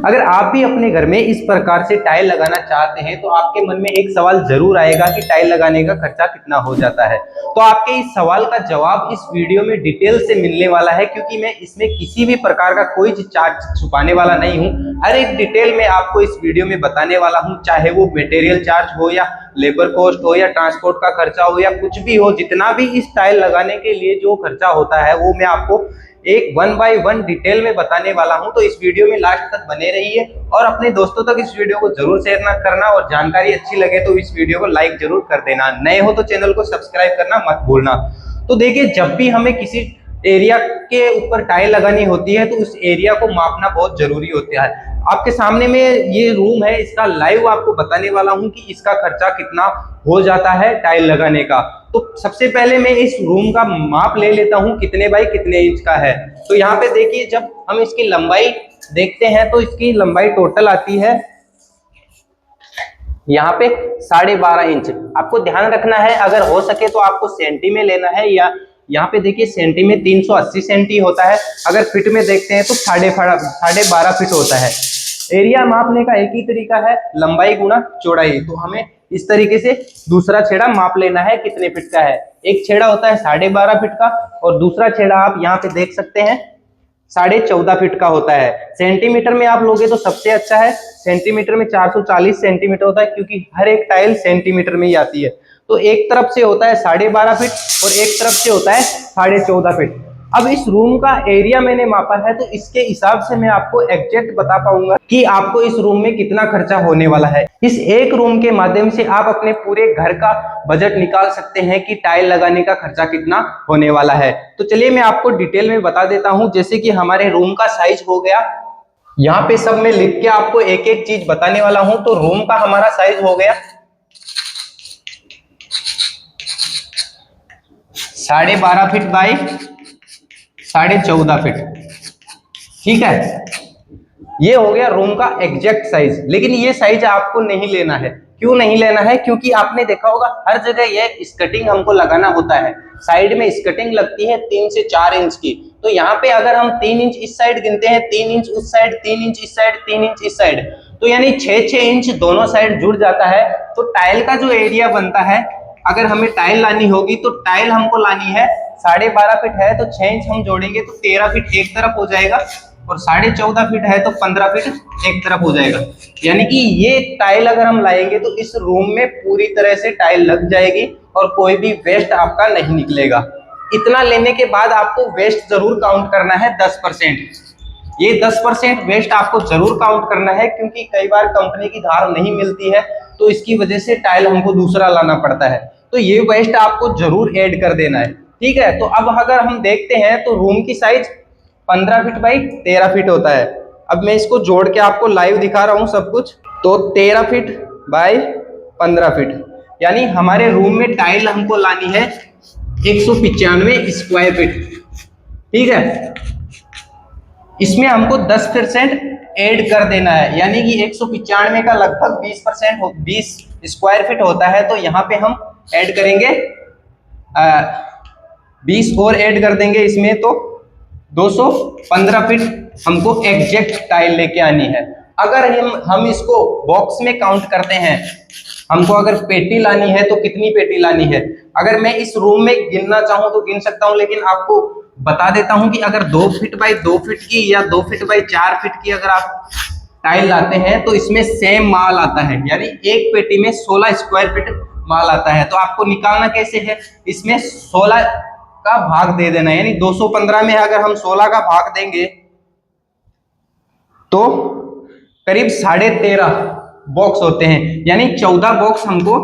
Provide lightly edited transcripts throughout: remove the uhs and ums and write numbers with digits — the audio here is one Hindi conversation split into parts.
अगर आप भी अपने घर में इस प्रकार से टाइल लगाना चाहते हैं तो आपके मन में एक सवाल जरूर आएगा कि टाइल लगाने का खर्चा कितना हो जाता है। तो आपके इस सवाल का जवाब इस वीडियो में डिटेल से मिलने वाला है, क्योंकि मैं इसमें किसी भी प्रकार का कोई चार्ज छुपाने वाला नहीं हूं। हर एक डिटेल में आपको इस वीडियो में बताने वाला हूं, चाहे वो मटेरियल चार्ज हो या लेबर कॉस्ट हो या ट्रांसपोर्ट का खर्चा हो या कुछ भी हो, जितना भी इस टाइल लगाने के लिए जो खर्चा होता है वो मैं आपको एक 1 बाय 1 डिटेल में बताने वाला हूं। तो इस वीडियो में लास्ट तक बने रहिए और अपने दोस्तों तक इस वीडियो को जरूर शेयर ना करना, और जानकारी अच्छी लगे तो इस वीडियो को लाइक जरूर कर देना। नए हो तो चैनल को सब्सक्राइब करना मत भूलना। तो देखिए, जब भी हमें किसी एरिया के ऊपर टाइल लगानी होती है तो उस एरिया को मापना बहुत जरूरी होता है। आपके सामने में ये रूम है, इसका लाइव आपको बताने वाला हूं कि इसका खर्चा कितना हो जाता है टाइल लगाने का। तो सबसे पहले मैं इस रूम का माप ले लेता हूं, कितने बाई कितने इंच का है। तो यहाँ पे देखिए, जब हम इसकी लंबाई देखते हैं तो इसकी लंबाई टोटल आती है यहाँ पे 12.5 इंच। आपको ध्यान रखना है, अगर हो सके तो आपको सेंटी में लेना है, या यहाँ पे देखिए सेंटी में 380 सेंटी होता है। अगर फीट में देखते हैं तो 12.5 फीट होता है। एरिया मापने का एक ही तरीका है, लंबाई गुना चौड़ाई। तो हमें इस तरीके से दूसरा छेड़ा माप लेना है कितने फीट का है। एक छेड़ा होता है 12.5 फीट का और दूसरा छेड़ा आप यहाँ पे देख सकते हैं 14.5 फीट का होता है। सेंटीमीटर में आप लोगे तो सबसे अच्छा है, सेंटीमीटर में 440 सेंटीमीटर होता है, क्योंकि हर एक टाइल सेंटीमीटर में ही आती है। तो एक तरफ से होता है 12.5 फीट और एक तरफ से होता है 14.5 फीट। अब इस रूम का एरिया मैंने मापा है, तो इसके हिसाब से मैं आपको एग्जैक्ट बता पाऊंगा कि आपको इस रूम में कितना खर्चा होने वाला है। इस एक रूम के माध्यम से आप अपने पूरे घर का बजट निकाल सकते हैं कि टाइल लगाने का खर्चा कितना होने वाला है। तो चलिए मैं आपको डिटेल में बता देता हूं। जैसे कि हमारे रूम का साइज हो गया, यहाँ पे सब मैं लिख के आपको एक एक चीज बताने वाला हूं। तो रूम का हमारा साइज हो गया 12.5 फीट बाई 14.5 फीट। ठीक है, ये हो गया रूम का एग्जैक्ट साइज। लेकिन ये साइज आपको नहीं लेना है। क्यों नहीं लेना है? क्योंकि आपने देखा होगा हर जगह ये स्कर्टिंग हमको लगाना होता है। साइड में स्कर्टिंग लगती है 3 से 4 इंच की। तो यहाँ पे अगर हम 3 इंच इस साइड गिनते हैं, 3 इंच उस साइड, 3 इंच इस साइड, 3 इंच इस साइड, तो यानी 6-6 इंच दोनों साइड जुड़ जाता है। तो टाइल का जो एरिया बनता है, अगर हमें टाइल लानी होगी तो टाइल हमको लानी है 12.5 फीट है तो 6 इंच हम जोड़ेंगे तो 13 फीट एक तरफ हो जाएगा, और 14.5 फीट है तो 15 फीट एक तरफ हो जाएगा। यानी कि ये टाइल अगर हम लाएंगे तो इस रूम में पूरी तरह से टाइल लग जाएगी और कोई भी वेस्ट आपका नहीं निकलेगा। इतना लेने के बाद आपको वेस्ट जरूर काउंट करना है 10%। ये 10% वेस्ट आपको जरूर काउंट करना है, क्योंकि कई बार कंपनी की धार नहीं मिलती है तो इसकी वजह से टाइल हमको दूसरा लाना पड़ता है। तो ये वेस्ट आपको जरूर ऐड कर देना है। ठीक है, तो अब अगर हम देखते हैं तो रूम की साइज 15 फीट बाई 13 फीट होता है। अब मैं इसको जोड़ के आपको लाइव दिखा रहा हूं सब कुछ। तो 13 फीट बाई 15 फीट, यानी हमारे रूम में टाइल हमको लानी है 195 स्क्वायर फीट। ठीक है, इसमें हमको 10% ऐड कर देना है, यानी कि 195 का लगभग 20 स्क्वायर फीट होता है। तो यहाँ पे हम ऐड करेंगे 20 और ऐड कर देंगे इसमें, तो 215 फीट हमको एग्जैक्ट टाइल लेके आनी है। अगर हम इसको बॉक्स में काउंट करते हैं, हमको अगर पेटी लानी है तो कितनी पेटी लानी है, अगर मैं इस रूम में गिनना चाहूं तो गिन सकता हूं, लेकिन आपको बता देता हूं कि अगर 2 फीट बाई 2 फीट की या 2 फीट बाई 4 फीट की अगर आप टाइल लाते हैं तो इसमें सेम माल आता है, यानी एक पेटी में 16 स्क्वायर फीट माल आता है। तो आपको निकालना कैसे है, इसमें 16 का भाग दे देना, यानी 215 में अगर हम 16 का भाग देंगे तो करीब 13.5 बॉक्स होते हैं, यानी 14 बॉक्स हमको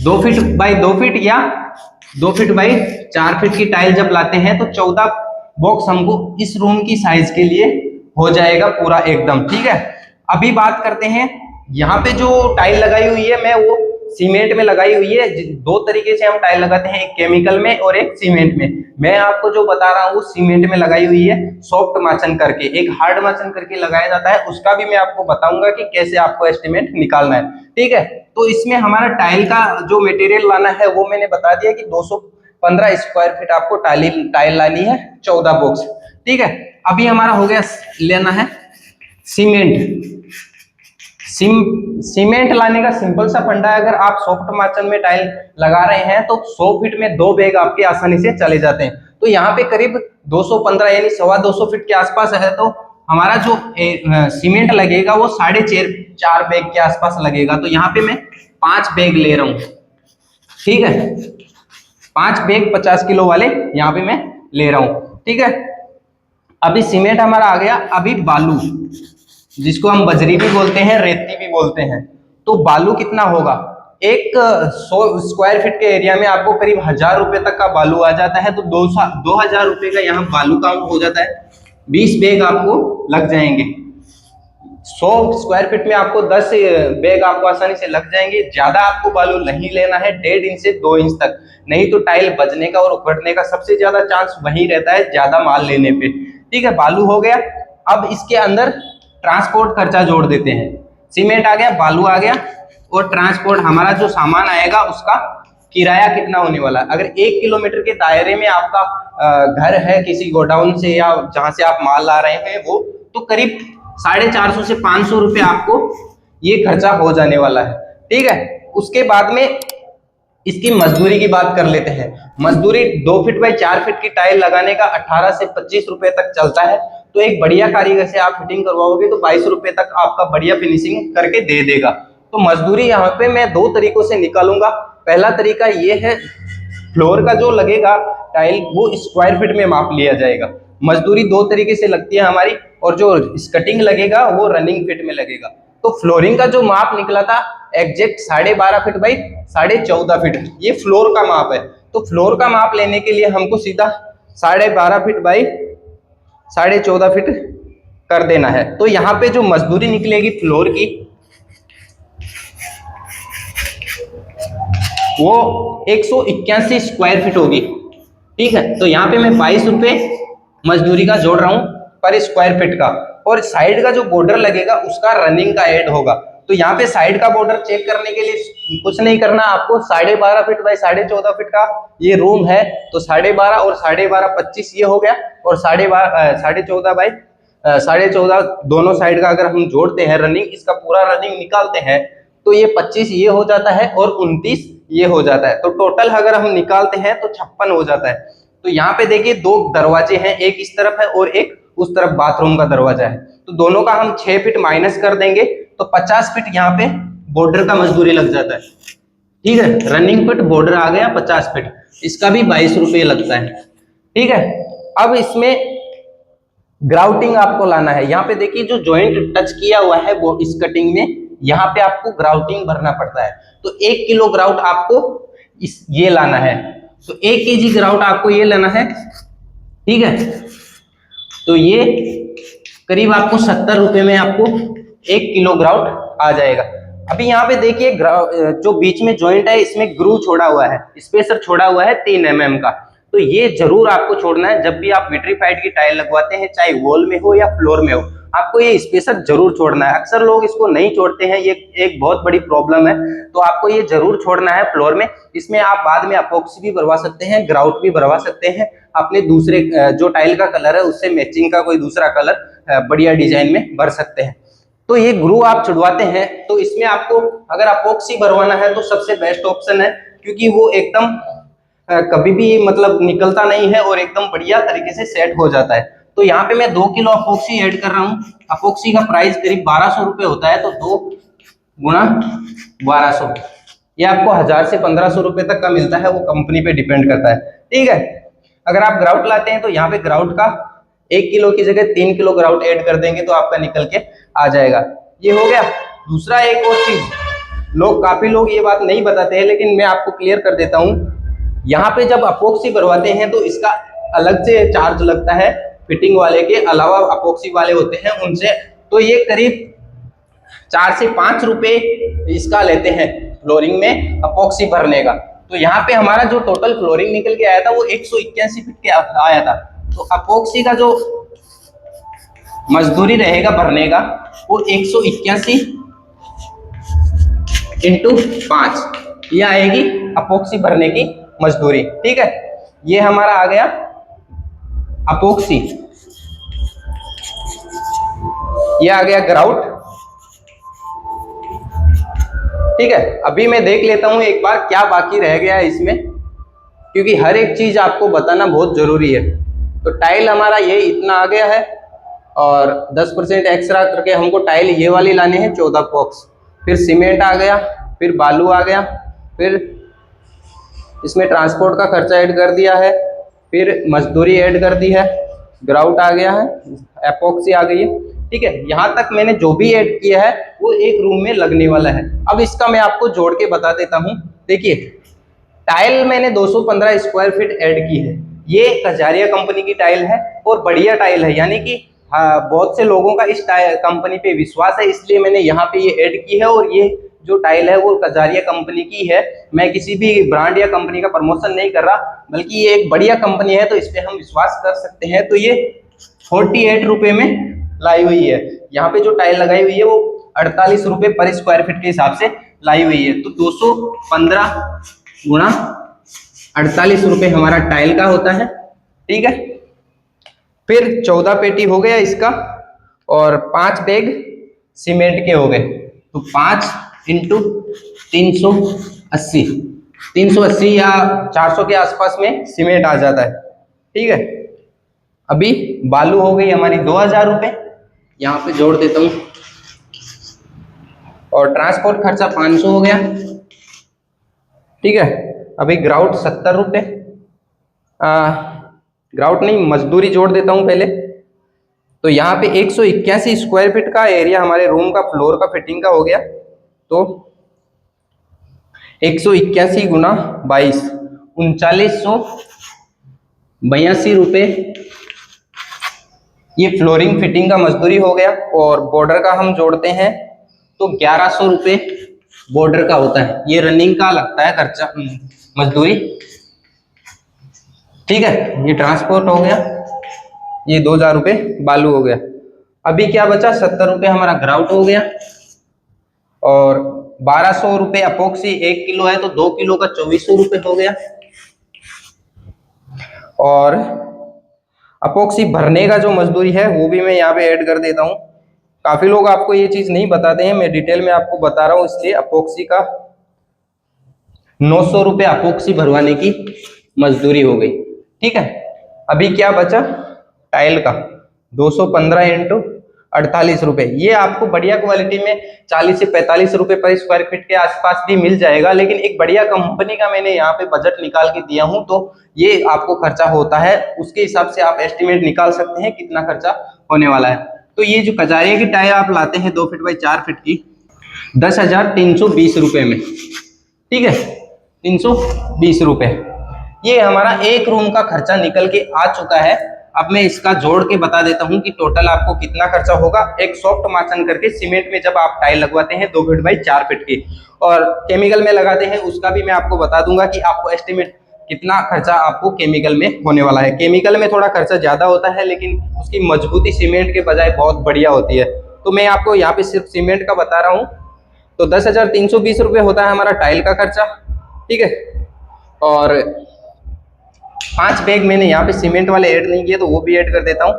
2 फीट बाई 2 फीट या 2 फीट बाई 4 फीट की टाइल जब लाते हैं तो 14 बॉक्स हमको इस रूम की साइज के लिए हो जाएगा पूरा एकदम। ठीक है, अभी बात करते हैं यहाँ पे जो टाइल लगाई हुई है, मैं वो सीमेंट में लगाई हुई है। 2 तरीके से हम टाइल लगाते हैं, एक केमिकल में और एक सीमेंट में। मैं आपको जो बता रहा हूँ वो सीमेंट में लगाई हुई है, सॉफ्ट माचन करके। एक हार्ड माचन करके लगाया जाता है, उसका भी मैं आपको बताऊंगा कि कैसे आपको एस्टिमेट निकालना है। ठीक है, तो इसमें हमारा टाइल का जो मटेरियल लाना है वो मैंने बता दिया कि 215 स्क्वायर फीट आपको टाइल लानी है, 14 बॉक्स। ठीक है, अभी हमारा हो गया लेना है सीमेंट सीमेंट लाने का सिंपल सा फंडा है। अगर आप सॉफ्ट मार्चन में टाइल लगा रहे हैं तो 100 फीट में 2 बैग आपके आसानी से चले जाते हैं। तो यहाँ पे करीब 215 यानी 225 फीट के आसपास है, तो हमारा जो सीमेंट लगेगा वो 4.5 बैग के आसपास लगेगा। तो यहाँ पे मैं 5 बैग ले रहा हूँ, ठीक है, 5 बैग 50 किलो वाले यहाँ पे मैं ले रहा हूँ, ठीक है। अभी सीमेंट हमारा आ गया। अभी बालू, जिसको हम बजरी भी बोलते हैं, रेती भी बोलते हैं। तो बालू कितना होगा? एक 100 स्क्वायर फीट के एरिया में आपको करीब 1000 रुपए तक का बालू आ जाता है। तो 2000 रुपए का यहाँ बालू काउंट हो जाता है। 20 बैग आपको लग जाएंगे। 100 स्क्वायर फीट में आपको 10 बैग आपको आसानी से लग जाएंगे। ज्यादा आपको बालू नहीं लेना है, 1.5 इंच से 2 इंच तक, नहीं तो टाइल बजने का और उखड़ने का सबसे ज्यादा चांस वही रहता है ज्यादा माल लेने पे, ठीक है। बालू हो गया। अब इसके अंदर ट्रांसपोर्ट खर्चा जोड़ देते हैं। सीमेंट आ गया, बालू आ गया, और ट्रांसपोर्ट हमारा जो सामान आएगा उसका किराया कितना होने वाला है। अगर 1 किलोमीटर के दायरे में आपका घर है किसी गोडाउन से या जहां से आप माल ला रहे हैं वो, तो करीब 450 से 500 रुपए आपको ये खर्चा हो जाने वाला है, ठीक है। उसके बाद में इसकी मजदूरी की बात कर लेते हैं। मजदूरी 2 फीट बाई 4 फीट की टाइल लगाने का 18 से 25 रुपए तक चलता है। तो एक बढ़िया कारीगर से आप फिटिंग करवाओगे तो 22 रुपए तक आपका बढ़िया फिनिशिंग करके दे देगा। तो मजदूरी यहाँ पे मैं 2 तरीकों से निकालूंगा। पहला तरीका ये है, फ्लोर का जो लगेगा टाइल वो स्क्वायर फीट में माप लिया जाएगा। मजदूरी 2 तरीके से लगती है हमारी, और जो कटिंग लगेगा वो रनिंग फीट में लगेगा। तो फ्लोरिंग का जो माप निकला था एग्जैक्ट 12.5 फीट बाई 14.5 फीट, ये फ्लोर का माप है। तो फ्लोर का माप लेने के लिए हमको सीधा 12.5 फीट बाई 14.5 फीट कर देना है। तो यहाँ पे जो मजदूरी निकलेगी फ्लोर की वो 181 स्क्वायर फीट होगी, ठीक है। तो यहाँ पे मैं 22 रुपए मजदूरी का जोड़ रहा हूँ पर स्क्वायर फीट का, और साइड का जो बॉर्डर लगेगा उसका रनिंग का ऐड होगा। तो यहाँ पे साइड का बॉर्डर चेक करने के लिए कुछ नहीं करना आपको, 12.5 फीट बाई 14.5 फीट का ये रूम है। तो 12.5 और 12.5 25 ये हो गया, और 14.5 बाई 14.5 दोनों साइड का अगर हम जोड़ते हैं रनिंग, इसका पूरा रनिंग निकालते हैं तो ये 25 ये हो जाता है और 29 ये हो जाता है। तो टोटल अगर हम निकालते हैं तो 56 हो जाता है। तो यहाँ पे देखिए 2 दरवाजे हैं, एक इस तरफ है और एक उस तरफ बाथरूम का दरवाजा है। तो दोनों का हम 6 फीट माइनस कर देंगे तो 50 फीट यहाँ पे बॉर्डर का मजदूरी लग जाता है, ठीक है। रनिंग फीट बॉर्डर आ गया 50 फीट, इसका भी 22 रुपये लगता है, ठीक है। अब इसमें ग्राउटिंग आपको लाना है। यहाँ पे देखिए जो जॉइंट टच किया हुआ है वो इस कटिंग में, यहाँ पे आपको ग्राउटिंग भरना पड़ता है। तो 1 किलो ग्राउट आपको ये लाना है। तो 1 केजी ग्राउट आपको ये लेना है, ठीक है। तो ये करीब आपको 70 रुपए में आपको 1 किलो ग्राउट आ जाएगा। अभी यहाँ पे देखिए जो बीच में जॉइंट है इसमें ग्रू छोड़ा हुआ है, स्पेसर छोड़ा हुआ है 3 mm का। तो ये जरूर आपको छोड़ना है जब भी आप विट्रीफाइड की टाइल लगवाते हैं, चाहे वॉल में हो या फ्लोर में हो, आपको ये स्पेसर जरूर छोड़ना है। अक्सर लोग इसको नहीं छोड़ते हैं, ये एक बहुत बड़ी प्रॉब्लम है। तो आपको ये जरूर छोड़ना है फ्लोर में। इसमें आप बाद में अपॉक्सी भी भरवा सकते हैं, ग्राउट भी भरवा सकते हैं, अपने दूसरे जो टाइल का कलर है उससे मैचिंग का कोई दूसरा कलर बढ़िया डिजाइन में भर सकते हैं। तो ये ग्रू आप छुड़वाते हैं तो इसमें आपको अगर अपॉक्सी भरवाना है तो सबसे बेस्ट ऑप्शन है, क्योंकि वो एकदम कभी भी मतलब निकलता नहीं है और एकदम बढ़िया तरीके से सेट हो जाता है। तो यहाँ पे मैं 2 किलो अपॉक्सी ऐड कर रहा हूँ। अपॉक्सी का प्राइस करीब 1200 रुपये होता है, तो 2 गुणा 1200 ये आपको 1000 से 1500 रुपए तक का मिलता है, वो कंपनी पे डिपेंड करता है, ठीक है। अगर आप ग्राउट लाते हैं तो यहाँ पे ग्राउट का 1 किलो की जगह 3 किलो ग्राउट ऐड कर देंगे तो आपका निकल के आ जाएगा। ये हो गया। दूसरा एक और चीज, काफी लोग ये बात नहीं बताते हैं लेकिन मैं आपको क्लियर कर देता हूँ। यहाँ पे जब अपॉक्सी भरवाते हैं तो इसका अलग से चार्ज लगता है, फिटिंग वाले के अलावा अपॉक्सी वाले होते हैं उनसे। तो ये करीब 4 से 5 रुपए इसका लेते हैं फ्लोरिंग में अपॉक्सी भरने का। तो यहाँ पे हमारा जो टोटल फ्लोरिंग निकल के आया था वो 181 फीट के आया था। तो अपॉक्सी का जो मजदूरी रहेगा भरने का वो 181 इंटू 5 ये आएगी अपॉक्सी भरने की मजदूरी, ठीक है। ये हमारा आ गया अपॉक्सी। ये आ गया ग्राउट। ठीक है, अभी मैं देख लेता हूं एक बार क्या बाकी रह गया है इसमें, क्योंकि हर एक चीज आपको बताना बहुत जरूरी है। तो टाइल हमारा ये इतना आ गया है, और 10% एक्स्ट्रा करके हमको टाइल ये वाली लानी है 14 बॉक्स। फिर सीमेंट आ गया, फिर बालू आ गया, फिर इसमें ट्रांसपोर्ट का खर्चा ऐड कर दिया है, फिर मजदूरी ऐड कर दी है, ग्राउट आ गया है, एपॉक्सी आ गई है। ठीक है, यहाँ तक मैंने जो भी ऐड किया है वो एक रूम में लगने वाला है। अब इसका मैं आपको जोड़ के बता देता हूँ। देखिए, टाइल मैंने 215 स्क्वायर फीट ऐड की है। ये कजारिया कंपनी की टाइल है और बढ़िया टाइल है, यानी कि बहुत से लोगों का इस कंपनी पे विश्वास है, इसलिए मैंने यहाँ पे ये ऐड की है। और ये जो टाइल है वो कजारिया कंपनी की है। मैं किसी भी ब्रांड या कंपनी का प्रमोशन नहीं कर रहा, बल्कि ये एक बढ़िया कंपनी है, तो इस पे हम विश्वास कर सकते हैं। तो ये 48 रुपए में लाई हुई है। यहाँ पे जो टाइल लगाई हुई है वो 48 रुपए पर स्क्वायर फीट के हिसाब से लाई हुई है। तो 215 गुणा 48 रुपए हमारा टाइल का होता है। ठीक है, फिर 14 पेटी हो गया इसका, और 5 बैग सीमेंट के हो गए। तो 5 इंटू 380, 380 या 400 के आसपास में सीमेंट आ जाता है। ठीक है, अभी बालू हो गई हमारी 2000 रुपए, यहाँ पे जोड़ देता हूँ, और ट्रांसपोर्ट खर्चा 500 हो गया। ठीक है, अभी ग्राउट 70 रुपए, ग्राउट नहीं, मजदूरी जोड़ देता हूँ पहले। तो यहाँ पे 181 स्क्वायर फीट का एरिया हमारे रूम का फ्लोर का फिटिंग का हो गया। तो 181 गुना 22, 3982 रुपए ये फ्लोरिंग फिटिंग का मजदूरी हो गया। और बॉर्डर का हम जोड़ते हैं तो 1100 रुपए बॉर्डर का होता है, ये रनिंग का लगता है खर्चा, मजदूरी। ठीक है, ये ट्रांसपोर्ट हो गया, ये 2000 रुपए बालू हो गया। अभी क्या बचा, 70 रुपए हमारा ग्राउट हो गया, और 1200 रुपए अपोक्सी, 1 किलो है तो 2 किलो का 2400 रुपए हो गया। और अपोक्सी भरने का जो मजदूरी है वो भी मैं यहाँ पे ऐड कर देता हूँ। काफी लोग आपको ये चीज नहीं बताते हैं, मैं डिटेल में आपको बता रहा हूँ, इसलिए अपोक्सी का 900 रुपए अपोक्सी भरवाने की मजदूरी हो गई। ठीक है, अभी क्या बचा, टाइल का 215 इंटू 48 रुपए। ये आपको बढ़िया क्वालिटी में 40 से 45 रुपए पर स्क्वायर फीट के आसपास भी मिल जाएगा, लेकिन एक बढ़िया कंपनी का मैंने यहाँ पे बजट निकाल के दिया हूँ, तो ये आपको खर्चा होता है, उसके हिसाब से आप एस्टिमेट निकाल सकते हैं कितना खर्चा होने वाला है। तो ये जो कजारिया की टाइल आप लाते हैं 2 फीट बाई 4 फीट की, 10,320 रुपए में। ठीक है, 320 रुपए, ये हमारा एक रूम का खर्चा निकल के आ चुका है। अब मैं इसका जोड़ के बता देता हूँ कि टोटल आपको कितना खर्चा होगा। एक सॉफ्ट मार्चन करके सीमेंट में जब आप टाइल लगवाते हैं 2 फीट बाई 4 फीट की, और केमिकल में लगाते हैं, उसका भी मैं आपको बता दूंगा कि आपको एस्टिमेट कितना खर्चा आपको केमिकल में होने वाला है। केमिकल में थोड़ा खर्चा ज्यादा होता है, लेकिन उसकी मजबूती सीमेंट के बजाय बहुत बढ़िया होती है। तो मैं आपको यहाँ पे सिर्फ सीमेंट का बता रहा हूँ। तो 10,320 रुपये होता है हमारा टाइल का खर्चा। ठीक है, और 5 बैग मैंने यहाँ पे सीमेंट वाले ऐड नहीं किए, तो वो भी ऐड कर देता हूँ।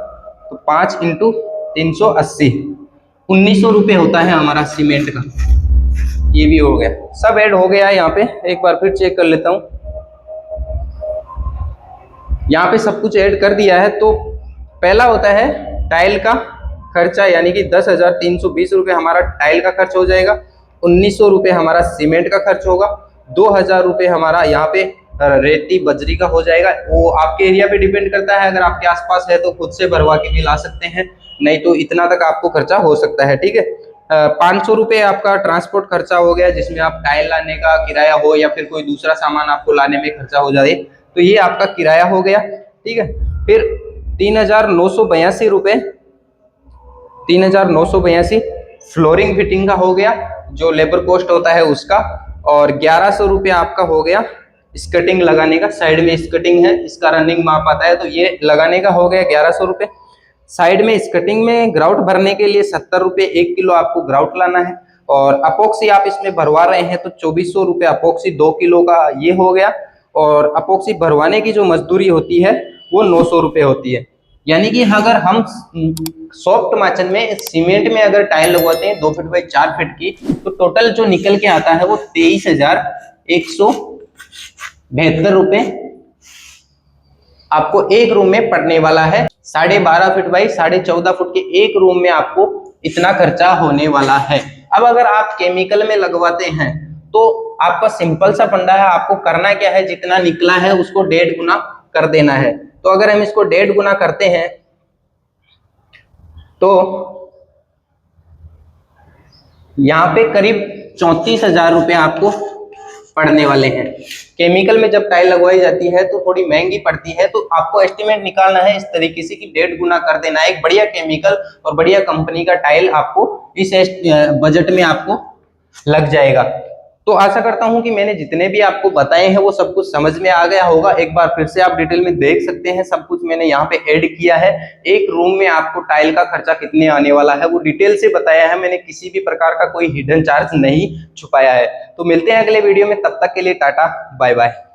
तो 5 इंटू 380, 1900 रुपये होता है हमारा सीमेंट का। ये भी हो गया, सब ऐड हो गया है यहाँ पे। एक बार फिर चेक कर लेता हूँ, यहाँ पे सब कुछ ऐड कर दिया है। तो पहला होता है टाइल का खर्चा, यानी कि 10,320 रुपये हमारा टाइल का खर्च हो जाएगा। 1900 रुपये हमारा सीमेंट का खर्च होगा। 2000 रुपये हमारा यहाँ पे रेती बजरी का हो जाएगा। वो आपके एरिया पे डिपेंड करता है, अगर आपके आसपास है तो खुद से भरवा के भी ला सकते हैं, नहीं तो इतना तक आपको खर्चा हो सकता है। ठीक है, 500 रुपये आपका ट्रांसपोर्ट खर्चा हो गया, जिसमें आप टाइल लाने का किराया हो या फिर कोई दूसरा सामान आपको लाने में खर्चा हो जाए, तो ये आपका किराया हो गया। ठीक है, फिर 3,982 रुपये, 3,982 फ्लोरिंग फिटिंग का हो गया, जो लेबर कॉस्ट होता है उसका। और 1100 रुपये आपका हो गया स्कर्टिंग लगाने का, साइड में स्कर्टिंग है, इसका रनिंग माप आता है, तो ये लगाने का हो गया 1100 रुपये। साइड में स्कर्टिंग में ग्राउट भरने के लिए 70 रुपये 1 किलो आपको ग्राउट लाना है। और अपोक्सी आप इसमें भरवा रहे हैं तो 2400 रुपये अपोक्सी 2 किलो का ये हो गया। और अपोक्सी भरवाने की जो मजदूरी होती है वो 900 रुपये होती है। यानी कि अगर हम सॉफ्ट माचन में सीमेंट में अगर टाइल लगवाते हैं 2 फीट बाई 4 फीट की, तो टोटल जो निकल के आता है वो 23,172 रुपए आपको एक रूम में पड़ने वाला है। 12.5 फीट बाई 14.5 फुट के एक रूम में आपको इतना खर्चा होने वाला है। अब अगर आप केमिकल में लगवाते हैं तो आपका सिंपल सा फंडा है, आपको करना क्या है, जितना निकला है उसको 1.5 गुना कर देना है। तो अगर हम इसको 1.5 गुना करते हैं तो यहाँ पे करीब 34,000 रुपए आपको पड़ने वाले हैं। केमिकल में जब टाइल लगवाई जाती है तो थोड़ी महंगी पड़ती है, तो आपको एस्टिमेट निकालना है इस तरीके से कि 1.5 गुना कर देना है। एक बढ़िया केमिकल और बढ़िया कंपनी का टाइल आपको इस बजट में आपको लग जाएगा। तो आशा करता हूं कि मैंने जितने भी आपको बताए हैं वो सब कुछ समझ में आ गया होगा। एक बार फिर से आप डिटेल में देख सकते हैं, सब कुछ मैंने यहाँ पे ऐड किया है। एक रूम में आपको टाइल का खर्चा कितने आने वाला है वो डिटेल से बताया है मैंने, किसी भी प्रकार का कोई हिडन चार्ज नहीं छुपाया है। तो मिलते हैं अगले वीडियो में, तब तक के लिए टाटा बाय बाय।